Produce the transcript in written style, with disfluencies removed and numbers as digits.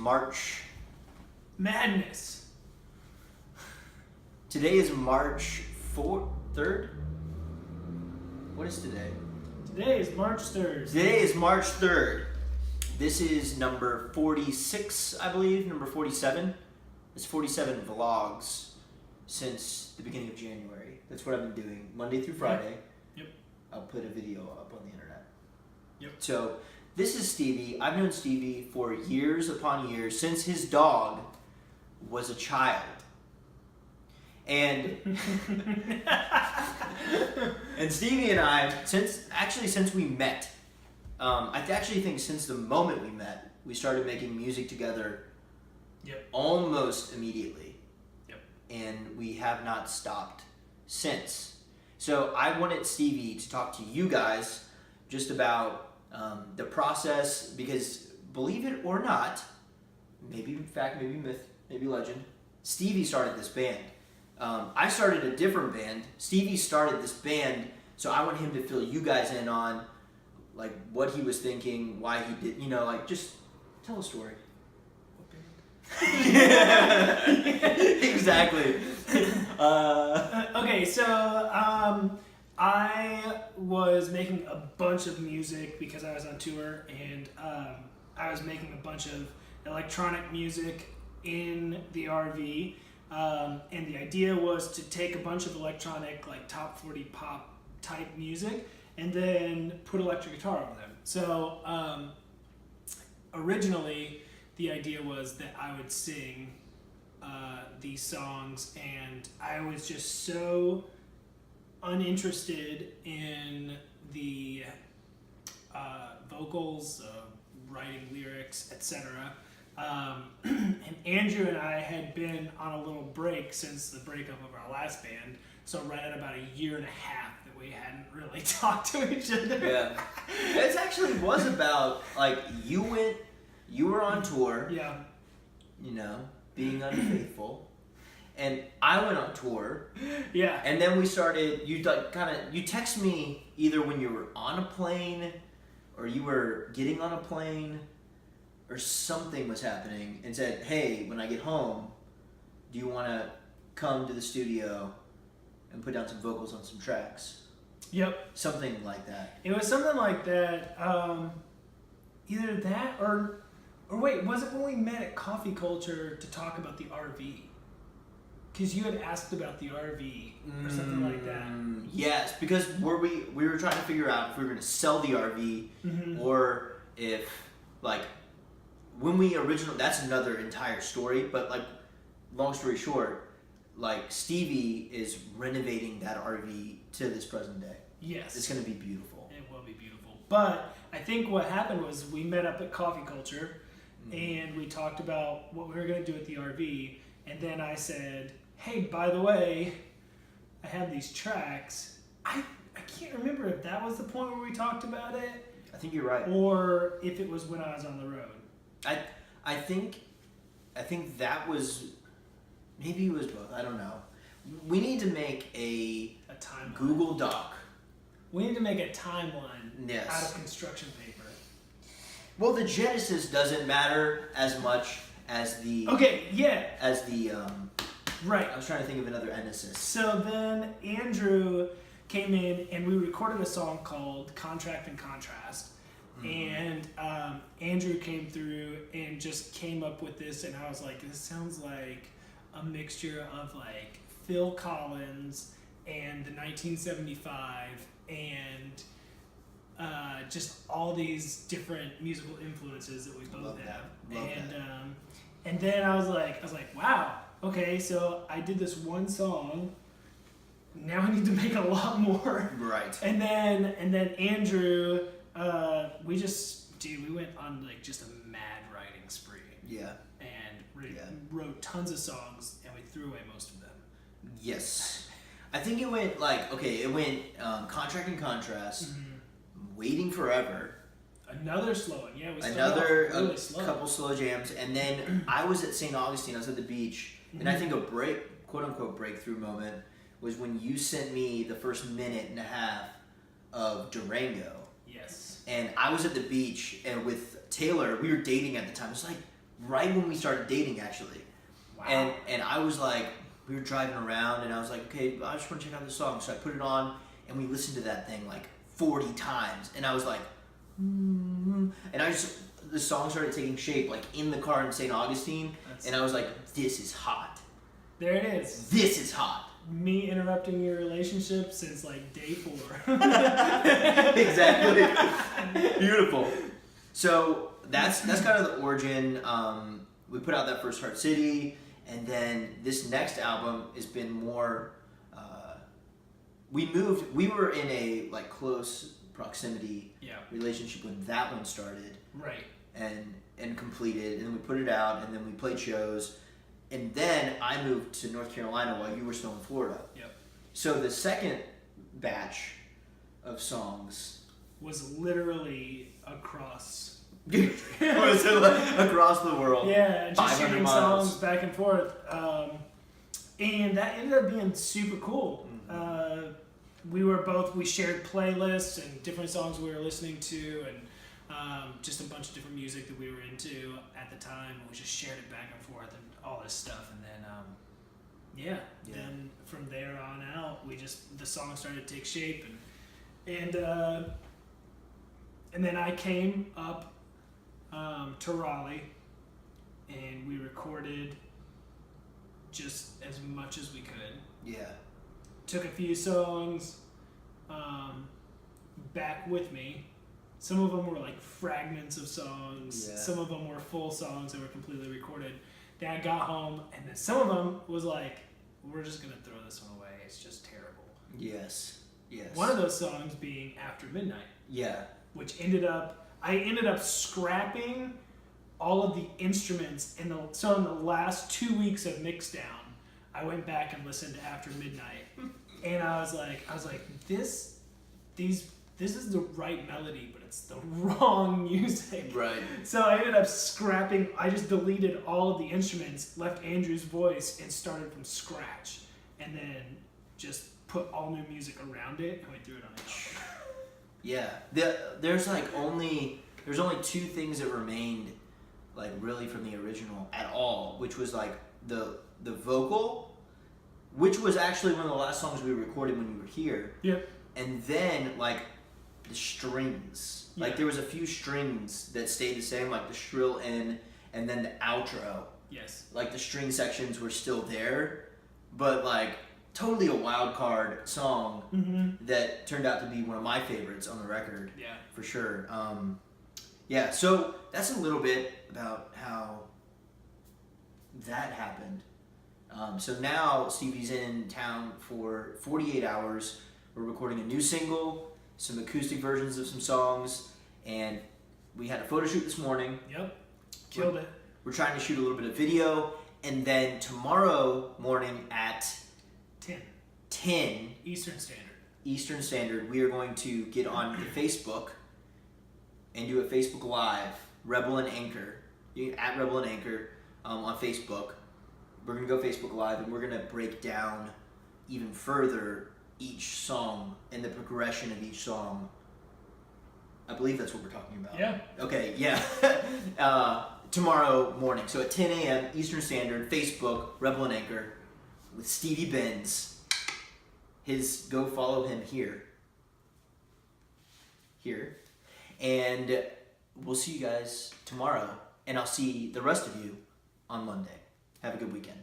March. Madness. Today is March 3rd? What is today? Today is March 3rd. Today is March 3rd. This is number 46, I believe, number 47. It's 47 vlogs since the beginning of January. That's what I've been doing, Monday through Friday. Yep. I'll put a video up on the internet. Yep. So, this is Stevie. I've known Stevie for years upon years, since his dog was a child. And and Stevie and I, since we met, I actually think since the moment we met, we started making music together. Yep. Almost immediately. Yep. And we have not stopped since. So I wanted Stevie to talk to you guys just about the process, because believe it or not, maybe fact, maybe myth, maybe legend, Stevie started this band. I started a different band. Stevie started this band, so I want him to fill you guys in on like what he was thinking, why he did, just tell a story. Exactly. Okay, so I was making a bunch of music because I was on tour, and I was making a bunch of electronic music in the RV. And the idea was to take a bunch of electronic, like top 40 pop type music, and then put electric guitar over them. So originally, the idea was that I would sing these songs, and I was just so uninterested in the vocals, writing lyrics, etc. And Andrew and I had been on a little break since the breakup of our last band, so right at about a year and a half that we hadn't really talked to each other. Yeah, it actually was about like you were on tour. Yeah. Being unfaithful, and I went on tour. Yeah. And then we started. You text me either when you were on a plane, or you were getting on a plane, or something was happening, and said, "Hey, when I get home, do you want to come to the studio and put down some vocals on some tracks?" Yep. Something like that. It was something like that. Either that or wait, was it when we met at Coffee Culture to talk about the RV? Because you had asked about the RV or something like that. Yes, because we were trying to figure out if we were going to sell the RV, or if when we originally, that's another entire story, but long story short, Stevie is renovating that RV to this present day. Yes. It's going to be beautiful. It will be beautiful. But I think what happened was we met up at Coffee Culture, and we talked about what we were going to do at the RV, and then I said, hey, by the way, I have these tracks. I can't remember if that was the point where we talked about it. I think you're right. Or if it was when I was on the road. I think that was, maybe it was both. I don't know. We need to make a timeline. Google Doc. We need to make a timeline Yes. out of construction paper. Well, the genesis doesn't matter as much as the... Okay, yeah. As the... Right. I was trying to think of another enesis. So then Andrew came in, and we recorded a song called Contract and Contrast. And Andrew came through and just came up with this, and I was like, this sounds like a mixture of Phil Collins and the 1975 and just all these different musical influences that we both have. And then I was like, wow, okay, so I did this one song. Now I need to make a lot more. Right. And then Andrew, we went on just a mad writing spree. Yeah. And wrote tons of songs, and we threw away most of them. Yes. I think it went Contract and Contrast, Waiting Forever. Another slow one, yeah. We Another really slow. Couple slow jams, and then I was at St. Augustine. I was at the beach, and I think a quote unquote breakthrough moment was when you sent me the first minute and a half of Durango. Yes. And I was at the beach, and with Taylor, we were dating at the time. It was right when we started dating, actually. Wow. And I was like, we were driving around, and I was like, okay, I just want to check out this song. So I put it on, and we listened to that thing like 40 times, and I was like, and the song started taking shape, like in the car in St. Augustine, and I was like, this is hot. There it is. This is hot. Me interrupting your relationship since like day 4. Exactly. Beautiful. So that's kind of the origin. We put out that first Heart City, and then this next album has been more. We were in a like close proximity relationship when that one started. Right. And completed, and then we put it out, and then we played shows, and then I moved to North Carolina while you were still in Florida. Yep. So the second batch of songs was literally across was across the world. Yeah, just 500 shooting miles. songs back and forth. And that ended up being super cool. We shared playlists and different songs we were listening to, and just a bunch of different music that we were into at the time. We just shared it back and forth and all this stuff. And then, then from there on out, the song started to take shape. And then I came up to Raleigh, and we recorded just as much as we could. Yeah. Took a few songs back with me. Some of them were like fragments of songs. Yeah. Some of them were full songs that were completely recorded. Then I got home, and then some of them was like, we're just going to throw this one away. It's just terrible. Yes. Yes. One of those songs being After Midnight. Yeah. Which I ended up scrapping all of the instruments in the last 2 weeks of Mixdown. I went back and listened to After Midnight, and I was like, this is the right melody, but it's the wrong music. Right. So I ended up scrapping. I just deleted all of the instruments, left Andrew's voice, and started from scratch, and then just put all new music around it, and we threw it on the album. Yeah. There's only 2 things that remained, like really from the original at all, which was like the vocal, which was actually one of the last songs we recorded when you were here. Yep. And then like the strings. Yeah. Like there was a few strings that stayed the same, like the shrill end and then the outro. Yes. Like the string sections were still there, but like totally a wild card song that turned out to be one of my favorites on the record. Yeah. For sure. Yeah, so that's a little bit about how that happened. So now Stevie's in town for 48 hours. We're recording a new single, some acoustic versions of some songs, and we had a photo shoot this morning. Yep. Killed it. We're trying to shoot a little bit of video, and then tomorrow morning at 10 Eastern Standard, we are going to get on the Facebook and do a Facebook Live, Rebel and Anchor, at Rebel and Anchor on Facebook. We're going to go Facebook Live, and we're going to break down even further each song and the progression of each song. I believe that's what we're talking about. Yeah. Okay, yeah. Tomorrow morning. So at 10 a.m. Eastern Standard, Facebook, Rebel and Anchor, with Stevie Benz. Go follow him here. And we'll see you guys tomorrow. And I'll see the rest of you on Monday. Have a good weekend.